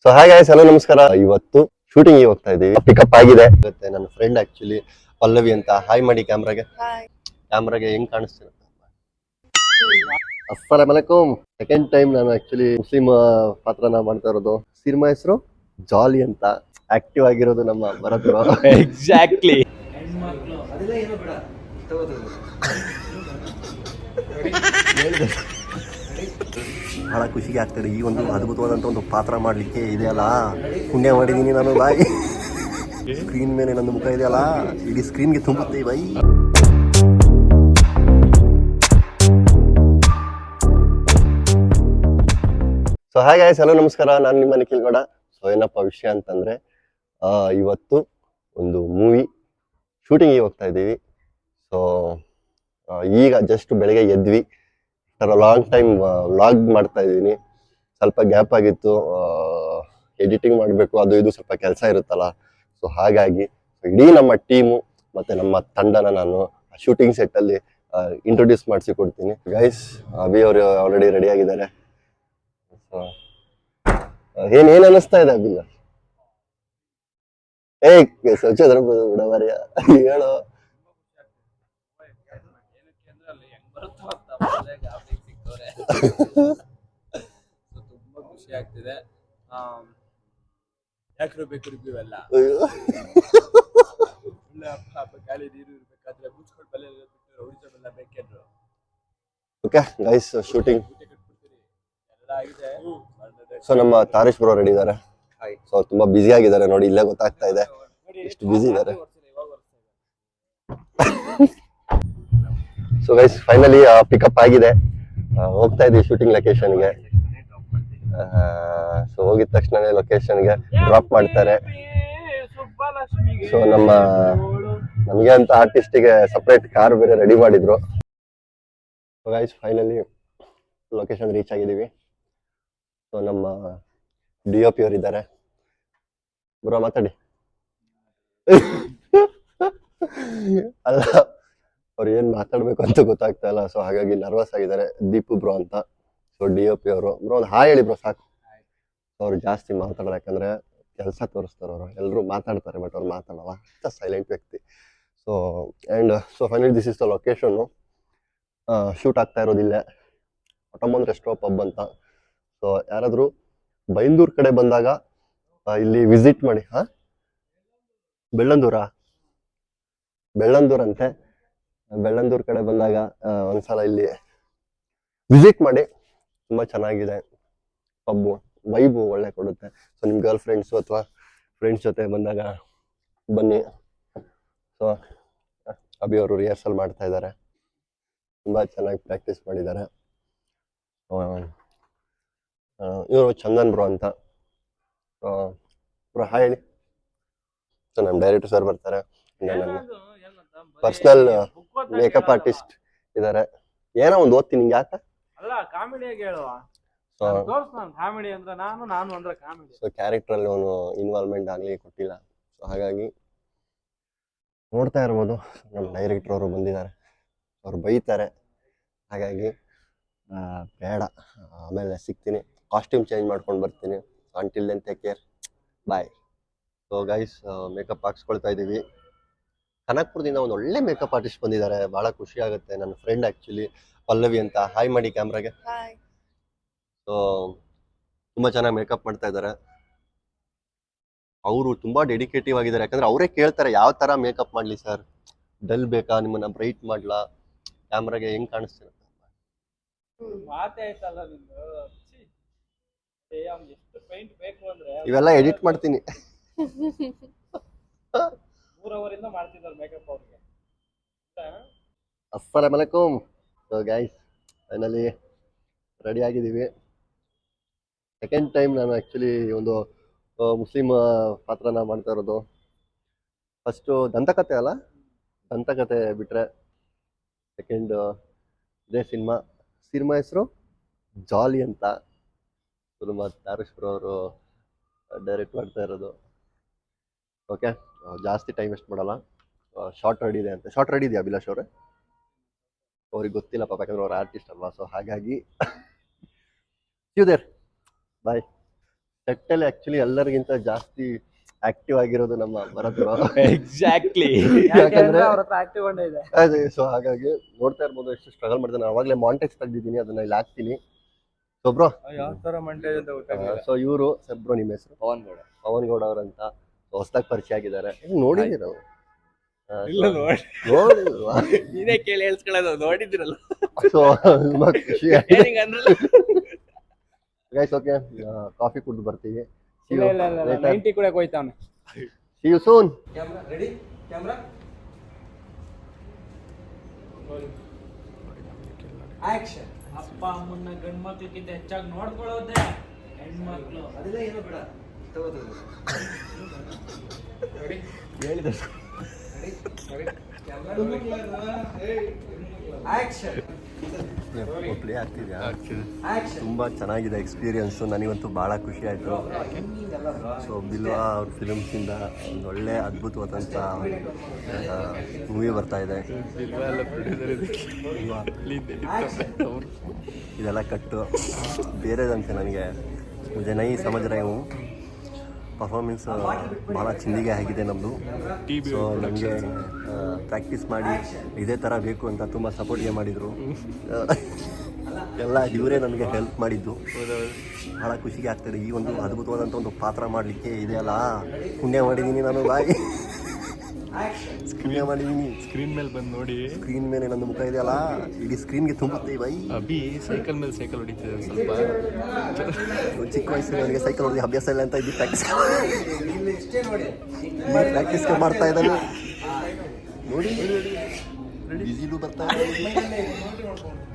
So ಹಾಗೆ hello ನಮಸ್ಕಾರ. ಇವತ್ತು ಶೂಟಿಂಗ್ ಹೋಗ್ತಾ ಇದೀವಿ. ಪಿಕಪ್ ಆಗಿದೆ. ಮತ್ತೆ ನನ್ನ ಫ್ರೆಂಡ್ ಆಕ್ಚುಲಿ ಪಲ್ಲವಿ ಅಂತ. ಹಾಯ್ ಮಾಡಿ ಕ್ಯಾಮ್ರಾಗೆ. ಕ್ಯಾಮ್ರಾಗೆ ಹೆಂಗ್ ಕಾಣಿಸ್ತೀರ? ಅಸ್ಸಲಾಮ್ ಅಲೈಕುಮ್. ಸೆಕೆಂಡ್ ಟೈಮ್ ನಾನು ಆಕ್ಚುಲಿ ಮುಸ್ಲಿಂ ಪಾತ್ರನ ಮಾಡ್ತಾ ಇರೋದು. ಸಿನಿಮಾ ಹೆಸರು ಜಾಲಿ ಅಂತ. ಆಕ್ಟಿವ್ ಆಗಿರೋದು ನಮ್ಮ ಭರತ್ ಬ್ರೋ. ಎಕ್ಸಾಕ್ಟ್ಲಿ. ಬಹಳ ಖುಷಿಗೆ ಆಗ್ತದೆ. ಈ ಒಂದು ಅದ್ಭುತವಾದಂಥ ಒಂದು ಪಾತ್ರ ಮಾಡಲಿಕ್ಕೆ ಇದೆಯಲ್ಲ, ಪುಣ್ಯ ಮಾಡಿದ್ದೀನಿ ನಾನು ಬಾಯ್. ಸ್ಕ್ರೀನ್ ಮೇಲೆ ನನ್ನ ಮುಖ ಇದೆಯಲ್ಲ, ಇಡೀ ಸ್ಕ್ರೀನ್ಗೆ ತುಂಬುತ್ತೆ ಬಾಯ್. ಸೊ ಹಾಗೆ ಹಲೋ ನಮಸ್ಕಾರ, ನಾನು ನಿಮ್ಮ ನಿಖಿಲ್ ಗೌಡ. ಸೊ ಏನಪ್ಪ ವಿಷಯ ಅಂತಂದ್ರೆ, ಇವತ್ತು ಒಂದು ಮೂವಿ ಶೂಟಿಂಗಿಗೆ ಹೋಗ್ತಾ ಇದ್ದೀವಿ. ಸೊ ಈಗ ಜಸ್ಟ್ ಬೆಳಗ್ಗೆ ಎದ್ವಿ. ಲಾಂಗ್ ಟೈಮ್ ವ್ಲಾಗ್ ಮಾಡ್ತಾ ಇದ್ದೀನಿ. ಸ್ವಲ್ಪ ಗ್ಯಾಪ್ ಆಗಿತ್ತು, ಎಡಿಟಿಂಗ್ ಮಾಡಬೇಕು, ಅದು ಇದು ಸ್ವಲ್ಪ ಕೆಲಸ ಇರುತ್ತಲ್ಲ. ಸೊ ಹಾಗಾಗಿ ಇಡೀ ನಮ್ಮ ಟೀಮು ಮತ್ತು ನಮ್ಮ ತಂಡನ ನಾನು ಶೂಟಿಂಗ್ ಸೆಟ್ಟಲ್ಲಿ ಇಂಟ್ರೊಡ್ಯೂಸ್ ಮಾಡಿಸಿ ಕೊಡ್ತೀನಿ. ಗೈಸ್, ಅಭಿ ಅವರು ಆಲ್ರೆಡಿ ರೆಡಿ ಆಗಿದ್ದಾರೆ. ಸೊ ಏನೇನು ಅನ್ನಿಸ್ತಾ ಇದೆ ಅಭಿಲ್ಲ? ಸ್ವಚ್ಛದ್ರ ಬಿಡವರಿಯ ಹೇಳೋ. ತುಂಬಾ ಖುಷಿ ಆಗ್ತಿದೆ. ಯಾಕೆ ಬೇಕು ರಿವ್ಯೂ ಎಲ್ಲ ಗಾಳಿ ನೀರು ಇರ್ಬೇಕಾದ್ರೆ ಮುಚ್ಕೊಂಡು ಬಲೆ ಬಿಟ್ಟು ಬೇಕಿದ್ರು. ಓಕೆ ಗೈಸ್, ಶೂಟಿಂಗ್ ಎಲ್ಲ ಆಗಿದೆ. ಸೊ ನಮ್ಮ ತಾರೀಶ್ ಬ್ರೋ ರೆಡಿ ಇದ್ದಾರೆ. ಸೊ ತುಂಬಾ ಬ್ಯುಸಿ ಆಗಿದ್ದಾರೆ ನೋಡಿ, ಇಲ್ಲೇ ಗೊತ್ತಾಗ್ತಾ ಇದೆ ಎಷ್ಟು ಬ್ಯುಸಿ ಇದ್ದಾರೆ. ಸೊ ಗೈಸ್, ಫೈನಲಿ ಪಿಕಪ್ ಆಗಿದೆ. ಹೋಗ್ತಾ ಇದೀವಿ ಶೂಟಿಂಗ್ ಲೊಕೇಶನ್ಗೆ. ಸೊ ಹೋಗಿದ ತಕ್ಷಣ ಲೊಕೇಶನ್ಗೆ ಡ್ರಾಪ್ ಮಾಡ್ತಾರೆ. ಸೊ ನಮಗೆ ಅಂತ ಆರ್ಟಿಸ್ಟಿಗೆ ಸಪ್ರೇಟ್ ಕಾರ್ ಬೇರೆ ರೆಡಿ ಮಾಡಿದ್ರು. So guys, finally location reach ಆಗಿದ್ದೀವಿ. ಸೊ ನಮ್ಮ DOP ಅವರು ಇದ್ದಾರೆ. ಬ್ರೋ ಮಾತಾಡಿ. ಅಲ್ಲ, ಅವ್ರು ಏನ್ ಮಾತಾಡ್ಬೇಕು ಅಂತ ಗೊತ್ತಾಗ್ತಾ ಇಲ್ಲ. ಸೊ ಹಾಗಾಗಿ ನರ್ವಸ್ ಆಗಿದ್ದಾರೆ. ದೀಪು ಬ್ರೋ ಅಂತ. ಸೊ DOP ಅವರು. ಬ್ರೋ ಒಂದು ಹಾಯ್ ಹೇಳಿ ಬ್ರೋ ಸಾಕು. ಅವ್ರು ಜಾಸ್ತಿ ಮಾತಾಡಲ್ಲ, ಯಾಕಂದ್ರೆ ಕೆಲಸ ತೋರಿಸ್ತಾರೆ ಅವರು. ಎಲ್ಲರೂ ಮಾತಾಡ್ತಾರೆ ಬಟ್ ಅವ್ರು ಮಾತಾಡಲ್ಲ, ಸೈಲೆಂಟ್ ವ್ಯಕ್ತಿ. So so finally this is the location. Shoot ಆಗ್ತಾ ಇರೋದಿಲ್ಲ ಆಟೋಮನ್ ರೆಸ್ಟೋ ಪಬ್ ಅಂತ. ಸೊ ಯಾರಾದರೂ ಬೈಂದೂರ್ ಕಡೆ ಬಂದಾಗ ಇಲ್ಲಿ ವಿಸಿಟ್ ಮಾಡಿ. ಬೆಳ್ಳಂದೂರ್ ಅಂತೆ. ಬೆಳ್ಳಂದೂರ್ ಕಡೆ ಬಂದಾಗ ಒಂದ್ಸಲ ಇಲ್ಲಿ ವಿಸಿಟ್ ಮಾಡಿ. ತುಂಬ ಚೆನ್ನಾಗಿದೆ ಪಬ್ಬು, ವೈಬು ಒಳ್ಳೆ ಕೊಡುತ್ತೆ. ಸೊ ನಿಮ್ಮ ಗರ್ಲ್ ಫ್ರೆಂಡ್ಸು ಅಥವಾ ಫ್ರೆಂಡ್ಸ್ ಜೊತೆ ಬಂದಾಗ ಬನ್ನಿ. ಸೊ ಅಭಿ ಅವರು ರಿಹರ್ಸಲ್ ಮಾಡ್ತಾ ಇದ್ದಾರೆ, ತುಂಬ ಚೆನ್ನಾಗಿ ಪ್ರಾಕ್ಟೀಸ್ ಮಾಡಿದ್ದಾರೆ. ಇವರು ಚಂದನ್ ಬ್ರೋ ಅಂತ. ಬ್ರೋ ಹಾಯ್ ಹೇಳಿ. ಸೊ ನಮ್ಮ ಡೈರೆಕ್ಟರ್ ಸರ್ ಬರ್ತಾರೆ. ನನ್ನ ಪರ್ಸನಲ್ ಮೇಕಪ್ ಆರ್ಟಿಸ್ಟ್ ಇದ್ದಾರೆ. ಏನೋ ಒಂದು ಓದ್ತೀನಿ, ನಿಂಗೆ ಯಾಕ ಅಲ್ಲ ಕಾಮಿಡಿಯಾಗಿ ಹೇಳುವ. ಕಾಮಿಡಿ ಅಂದ್ರೆ ನಾನು ಅಂದ್ರೆ ಕಾಮಿಡಿ. ಸೊ ಕ್ಯಾರೆಕ್ಟರ್ ಅಲ್ಲಿ ಅವನು ಇನ್ವಾಲ್ವ್ಮೆಂಟ್ ಆಗಲಿ ಕೊಟ್ಟಿಲ್ಲ. ಸೊ ಹಾಗಾಗಿ ನೋಡ್ತಾ ಇರ್ಬೋದು. ನಮ್ಮ ಡೈರೆಕ್ಟರ್ ಅವರು ಬಂದಿದ್ದಾರೆ, ಅವ್ರು ಬೈತಾರೆ. ಹಾಗಾಗಿ ಬೇಡ, ಆಮೇಲೆ ಸಿಗ್ತೀನಿ. ಕಾಸ್ಟ್ಯೂಮ್ ಚೇಂಜ್ ಮಾಡ್ಕೊಂಡು ಬರ್ತೀನಿ. ಅಂಟಿಲ್ ದೆನ್ ಟೇಕ್ ಕೇರ್, ಬಾಯ್. ಸೊ ಗೈಸ್, ಮೇಕಪ್ ಹಾಕ್ಸ್ಕೊಳ್ತಾ ಇದ್ದೀವಿ. ಕನಕ್ಪುರದಿಂದ ಒಂದು ಒಳ್ಳೆ ಮೇಕಪ್ ಆರ್ಟಿಸ್ಟ್ ಬಂದಿದ್ದಾರೆ, ಭಾಳ ಖುಷಿ ಆಗುತ್ತೆ. ನನ್ನ ಫ್ರೆಂಡ್ ಆ್ಯಕ್ಚುಲಿ ಪಲ್ಲವಿ ಅಂತ. ಹಾಯ್ ಮಾಡಿ ಕ್ಯಾಮ್ರಾಗೆ. ಸೊ ತುಂಬ ಚೆನ್ನಾಗಿ ಮೇಕಪ್ ಮಾಡ್ತಾ ಇದ್ದಾರೆ. ಅವರು ತುಂಬ ಡೆಡಿಕೇಟಿವ್ ಆಗಿದ್ದಾರೆ, ಯಾಕಂದ್ರೆ ಅವರೇ ಕೇಳ್ತಾರೆ ಯಾವ ಥರ ಮೇಕಪ್ ಮಾಡಲಿ ಸರ್, ಡಲ್ ಬೇಕಾ, ನಿಮ್ಮನ್ನ ಬ್ರೈಟ್ ಮಾಡ್ಲಾ, ಕ್ಯಾಮ್ರಾಗೆ ಹೆಂಗ್ ಕಾಣಿಸ್ತೀರ? ಮಾತೇ ಆಯ್ತಲ್ಲ ನಿಮ್ದು. ಎಷ್ಟು ಪೇಂಟ್ ಬೇಕು ಅಂದ್ರೆ ಇವೆಲ್ಲ ಎಡಿಟ್ ಮಾಡ್ತೀನಿ. 3 ಅವರಿಂದ ಮಾಡ್ತಿದ್ದಾರೆ ಮೇಕಪ್ ಅವ್ರಿಗೆ. ಅಸ್ಸಲಾಮ್ ಅಲೈಕುಮ್. ಸೊ ಗೈಸ್, ಫೈನಲಿ ರೆಡಿ ಆಗಿದ್ದೀವಿ. ಸೆಕೆಂಡ್ ಟೈಮ್ ನಾನು ಆ್ಯಕ್ಚುಲಿ ಒಂದು ಮುಸ್ಲಿಂ ಪಾತ್ರನ ಮಾಡ್ತಾ ಇರೋದು. ಫಸ್ಟು ದಂತಕಥೆ ಅಲ್ಲ, ದಂತಕಥೆ ಬಿಟ್ಟರೆ ಸೆಕೆಂಡ್ ಇದೇ ಸಿನಿಮಾ ಹೆಸರು ಜಾಲಿ ಅಂತ. ನಮ್ಮ ತಾರೀಶ್ ಬ್ರೋ ಅವರು ಡೈರೆಕ್ಟ್ ಮಾಡ್ತಾ ಇರೋದು. ಓಕೆ, ಜಾಸ್ತಿ ಟೈಮ್ ವೇಸ್ಟ್ ಮಾಡಲ್ಲ. ಶಾರ್ಟ್ ರೆಡಿ ಇದೆ ಅಂತೆ. ಶಾರ್ಟ್ ರೆಡಿ ಇದೆಯಾ ಅಭಿಲಾಷ್ ಅವರೇ? ಅವ್ರಿಗೆ ಗೊತ್ತಿಲ್ಲ ಪಾಪ, ಯಾಕಂದ್ರೆ ಅವ್ರು ಆರ್ಟಿಸ್ಟ್ ಅಲ್ವಾ. ಸೊ ಹಾಗಾಗಿ ಯು ದೇರ್ ಬಾಯ್. ಸೆಟ್ಟಲ್ಲಿ ಆಕ್ಚುಲಿ ಎಲ್ಲರಿಗಿಂತ ಜಾಸ್ತಿ ಆಕ್ಟಿವ್ ಆಗಿರೋದು ನಮ್ಮ ಭರತ್ ಬ್ರೋ. ಎಕ್ಸಾಕ್ಟ್ಲಿ. ಯಾಕಂದ್ರೆ ಅವ್ರ ಹತ್ರ ಆಕ್ಟಿವ್ ಹೊಂಡ ಇದೆ. ಅದೇ ಸೊ ಹಾಗಾಗಿ ನೋಡ್ತಾ ಇರ್ಬೋದು ಎಷ್ಟು ಸ್ಟ್ರಗಲ್ ಮಾಡ್ತಾನೆ. ಅವಾಗಲೇ ಮಾಂಟೇಜ್ ತೆಗ್ದಿದ್ದೀನಿ, ಅದನ್ನ ಇಲ್ಲಿ ಹಾಕ್ತೀನಿ. ಸೊ ಬ್ರೋ, ಯಾವ ತರ ಮಂಟೇಜ್ ಅಂತ ಗೊತ್ತಾಗಿಲ್ಲ. ಸೊ ಇವರು ಸರ್ ಬ್ರೋ, ನಿಮ್ಮ ಹೆಸರು ಪವನ್ ಗೌಡ ಅವರಂತ ಹೊಸದಾಗಿ ಪರಿಚಯ ಆಗಿದ್ದಾರೆ. ನೋಡಿದ್ದೀರ ನಾವು? ಇಲ್ಲ ನೋಡಿ, ನೋಡಿಲ್ವಾ? ನೀನೇ ಕೇಳಿ ಹೇಳ್ಸ್ಕೊಳ್ಳೋದು, ನೋಡಿದಿರಲ್ಲ. ಸೊ ತುಂಬಾ ಖುಷಿ ಏನಿಂಗ್ ಅಂದ್ರಲ್ಲ. ಗೈಸ್, ಓಕೆ, ಕಾಫಿ ಕುಡಿದು ಬರ್ತೀವಿ. ಇಲ್ಲ ಇಲ್ಲ ಇಲ್ಲ 90 ಕೂಡ ಹೋಯ್ತಾವನೆ. See you soon. Camera ready, camera action. ಅಪ್ಪ ಅಮ್ಮನ್ನ ಗಂಡ್ ಮಕ್ಳಿಗಿಂತ ಹೆಚ್ಚಾಗಿ ನೋಡ್ಕೊಳ್ಳೋದೆ ಹೆಣ್ಮಕ್ಳು. ಅದೆಲ್ಲ ಏನೋ ಬೇಡ, ತಗೋತದೆ. ಹೇಳಿದ ಪ್ಲೇ ಆಗ್ತಿದ್ಯಾ? ತುಂಬ ಚೆನ್ನಾಗಿದೆ ಎಕ್ಸ್ಪೀರಿಯನ್ಸು, ನನಗಂತೂ ಭಾಳ ಖುಷಿ ಆಯಿತು. ಸೊ ಬಿಲ್ವಾ ಅವ್ರ ಫಿಲಮ್ಸಿಂದ ಒಂದು ಒಳ್ಳೆ ಅದ್ಭುತವಾದಂಥ ಮೂವಿ ಬರ್ತಾ ಇದೆ. ಇದೆಲ್ಲ ಕಟ್ಟು ಬೇರೆದಂತೆ ನನಗೆ ಮುझे नहीं समझ रहे हूँ. ಪರ್ಫಾರ್ಮೆನ್ಸ್ ಭಾಳ ಚಿಂದಿಗೆ ಆಗಿದೆ ನಮ್ಮದು. ಸೊ ನನಗೆ ಪ್ರಾಕ್ಟೀಸ್ ಮಾಡಿ ಇದೇ ಥರ ಬೇಕು ಅಂತ ತುಂಬ ಸಪೋರ್ಟ್ಗೆ ಮಾಡಿದರು. ಎಲ್ಲ ಇವರೇ ನನಗೆ ಹೆಲ್ಪ್ ಮಾಡಿದ್ದು. ಭಾಳ ಖುಷಿಗೆ ಆಗ್ತದೆ. ಈ ಒಂದು ಅದ್ಭುತವಾದಂಥ ಒಂದು ಪಾತ್ರ ಮಾಡಲಿಕ್ಕೆ ಇದೆಯಲ್ಲ, ಪುಣ್ಯ ಮಾಡಿದ್ದೀನಿ ನಾನು. ಬಾಯಿ ಪುಣ್ಯ ಮಾಡಿದ್ದೀನಿ. ಸ್ಕ್ರೀನ್ ಮೇಲೆ ಬಂದು ನೋಡಿ, ಸ್ಕ್ರೀನ್ ಮೇಲೆ ನನ್ನ ಮುಖ ಇದೆಯಲ್ಲ, ಇಡೀ ಸ್ಕ್ರೀನ್ಗೆ ತುಂಬುತ್ತೆ ಬಾಯಿ. ಅಭಿ ಸೈಕಲ್ ಮೇಲೆ ಸೈಕಲ್ ಹೊಡಿತಿದೆ ಸ್ವಲ್ಪ. ಚಿಕ್ಕ ವಯಸ್ಸಲ್ಲಿ ನನಗೆ ಸೈಕಲ್ ಹೊಡೆದು ಅಭ್ಯಾಸ ಇಲ್ಲ ಅಂತ ಇದ್ದು ಪ್ರಾಕ್ಟೀಸ್ ಮಾಡ್ತಾ ಇದ್ದಾನೆ ನೋಡಿ. ವಿಜಿಲು ಬರ್ತಾ ಇದೆ,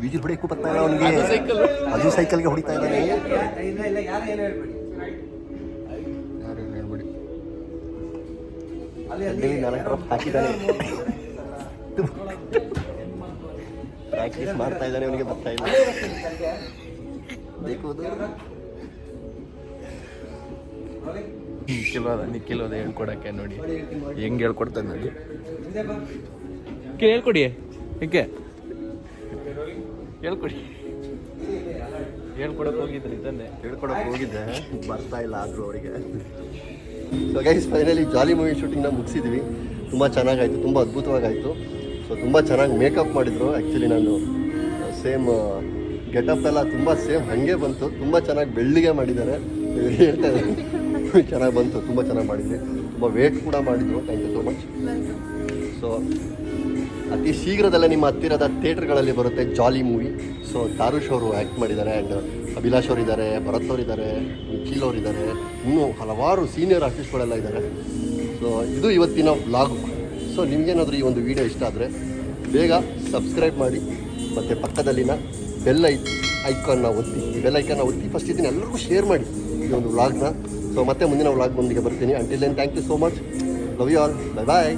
ವಿಜಿಲ್ ಹೊಡೆಯಕ್ಕೂ ಬರ್ತಾ ಇಲ್ಲ ಅವನಿಗೆ. ಅದು ಸೈಕಲ್ಗೆ ಹೊಡಿತಾ ಇದ್ದಾನೆ. ಹಾಕಿದ್ದಾನೆ, ಪ್ರಾಕ್ಟೀಸ್ ಮಾಡ್ತಾ ಇದ್ದಾನೆ, ಅವನಿಗೆ ಬರ್ತಾ ಇಲ್ಲ. ನಿಖಿಲ್ ಹೋದ ಹೇಳ್ಕೊಡಕ್ಕೆ ನೋಡಿ ಹೆಂಗ್ ಹೇಳ್ಕೊಡ್ತಾನೆ ನೋಡಿ. ಹೇಳ್ಕೊಡಿ, ಏಕೆ ಹೇಳ್ಕೊಡಿ. ಹೇಳ್ಕೊಡಕ್ಕೆ ಹೋಗಿದ್ರಿ ತಂದೆ, ಹೇಳ್ಕೊಡಕ್ಕೆ ಹೋಗಿದ್ದೆ, ಬರ್ತಾ ಇಲ್ಲ ಆದರೂ ಅವರಿಗೆ. ಸೊ ಗೈಸ್, ಫೈನಲಿ ಜಾಲಿ ಮೂವಿ ಶೂಟಿಂಗ್ನ ಮುಗಿಸಿದ್ವಿ. ತುಂಬ ಚೆನ್ನಾಗಾಯಿತು, ತುಂಬ ಅದ್ಭುತವಾಗಾಯಿತು. ಸೊ ತುಂಬ ಚೆನ್ನಾಗಿ ಮೇಕಪ್ ಮಾಡಿದರು. ಆ್ಯಕ್ಚುಲಿ ನಾನು ಸೇಮ್ ಗೆಟಪ್ ಎಲ್ಲ ತುಂಬ ಸೇಮ್ ಹಾಗೆ ಬಂತು. ತುಂಬ ಚೆನ್ನಾಗಿ ಬೆಳ್ಳಿಗೆ ಮಾಡಿದ್ದಾರೆ, ಹೇಳ್ತಾ ಇದ್ದಾರೆ. ಚೆನ್ನಾಗಿ ಬಂತು, ತುಂಬ ಚೆನ್ನಾಗಿ ಮಾಡಿದ್ವಿ. ತುಂಬ ವೇಟ್ ಕೂಡ ಮಾಡಿದ್ರು. Thank you so much. So ಅತಿ ಶೀಘ್ರದಲ್ಲೇ ನಿಮ್ಮ ಹತ್ತಿರದ ಥಿಯೇಟ್ರ್ಗಳಲ್ಲಿ ಬರುತ್ತೆ ಜಾಲಿ ಮೂವಿ. ಸೊ ತಾರುಷ್ ಅವರು ಆ್ಯಕ್ಟ್ ಮಾಡಿದ್ದಾರೆ, ಆ್ಯಂಡ್ ಅಭಿಲಾಷ್ ಅವರಿದ್ದಾರೆ, ಭರತ್ ಅವರಿದ್ದಾರೆ, ನಿಖಿಲ್ ಅವರಿದ್ದಾರೆ, ಇನ್ನೂ ಹಲವಾರು ಸೀನಿಯರ್ ಆರ್ಟಿಸ್ಟ್ಗಳೆಲ್ಲ ಇದ್ದಾರೆ. ಸೊ ಇದು ಇವತ್ತಿನ ವ್ಲಾಗು. ಸೊ ನಿಮಗೇನಾದರೂ ಈ ಒಂದು ವಿಡಿಯೋ ಇಷ್ಟ ಆದರೆ ಬೇಗ ಸಬ್ಸ್ಕ್ರೈಬ್ ಮಾಡಿ, ಮತ್ತು ಪಕ್ಕದಲ್ಲಿನ ಬೆಲ್ ಐಕಾನ್ನ ಒತ್ತಿ. ಬೆಲ್ ಐಕಾನ್ನ ಒತ್ತಿ ಫಸ್ಟ್ ಇದನ್ನು ಎಲ್ಲರಿಗೂ ಶೇರ್ ಮಾಡಿ ಈ ಒಂದು ವ್ಲಾಗ್ನ. ಸೊ ಮತ್ತೆ ಮುಂದಿನ ವ್ಲಾಗ್ ಬಂದಿಗೆ ಬರ್ತೀನಿ. Until then thank you so much. Love you all. Bye bye.